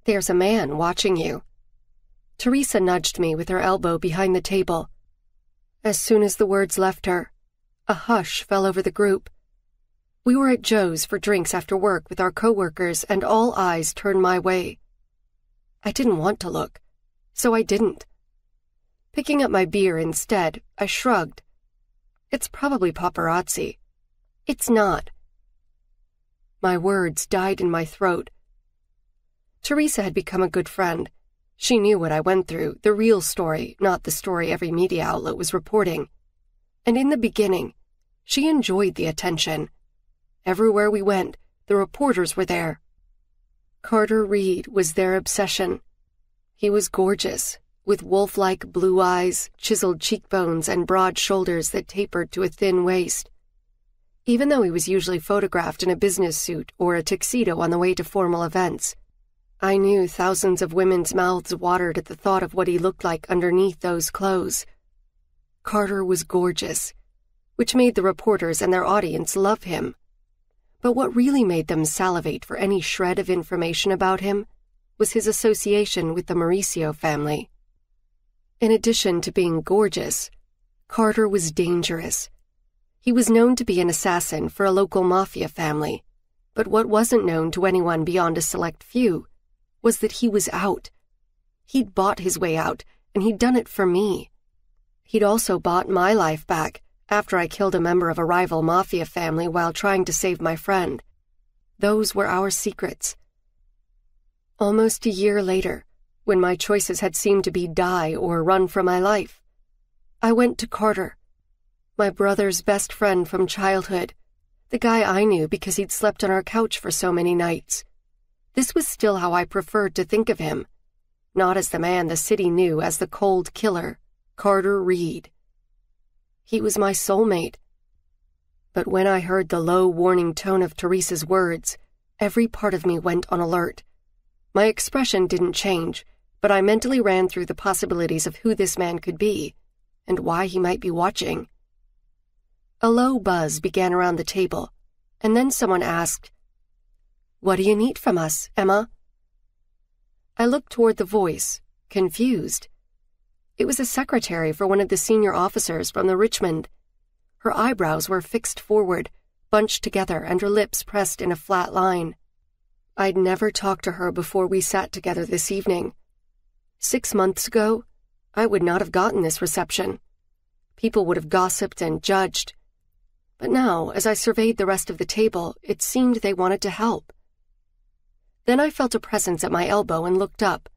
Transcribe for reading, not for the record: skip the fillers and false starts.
"There's a man watching you." Teresa nudged me with her elbow behind the table. As soon as the words left her, a hush fell over the group. We were at Joe's for drinks after work with our coworkers, and all eyes turned my way. I didn't want to look, so I didn't. Picking up my beer instead, I shrugged. It's probably paparazzi. It's not. My words died in my throat. Teresa had become a good friend. She knew what I went through, the real story, not the story every media outlet was reporting. And in the beginning, she enjoyed the attention. Everywhere we went, the reporters were there. Carter Reed was their obsession. He was gorgeous, with wolf-like blue eyes, chiseled cheekbones, and broad shoulders that tapered to a thin waist. Even though he was usually photographed in a business suit or a tuxedo on the way to formal events, I knew thousands of women's mouths watered at the thought of what he looked like underneath those clothes. Carter was gorgeous, which made the reporters and their audience love him. But what really made them salivate for any shred of information about him was his association with the Mauricio family. In addition to being gorgeous, Carter was dangerous. He was known to be an assassin for a local mafia family, but what wasn't known to anyone beyond a select few was that he was out. He'd bought his way out, and he'd done it for me. He'd also bought my life back after I killed a member of a rival mafia family while trying to save my friend. Those were our secrets. Almost a year later, when my choices had seemed to be die or run for my life, I went to Carter, my brother's best friend from childhood, the guy I knew because he'd slept on our couch for so many nights. This was still how I preferred to think of him, not as the man the city knew as the cold killer, Carter Reed. He was my soulmate. But when I heard the low, warning tone of Teresa's words, every part of me went on alert. My expression didn't change, but I mentally ran through the possibilities of who this man could be and why he might be watching. A low buzz began around the table, and then someone asked, "What do you need from us, Emma?" I looked toward the voice, confused. It was a secretary for one of the senior officers from the Richmond. Her eyebrows were fixed forward, bunched together, and her lips pressed in a flat line. I'd never talked to her before we sat together this evening. 6 months ago, I would not have gotten this reception. People would have gossiped and judged. But now, as I surveyed the rest of the table, it seemed they wanted to help. Then I felt a presence at my elbow and looked up.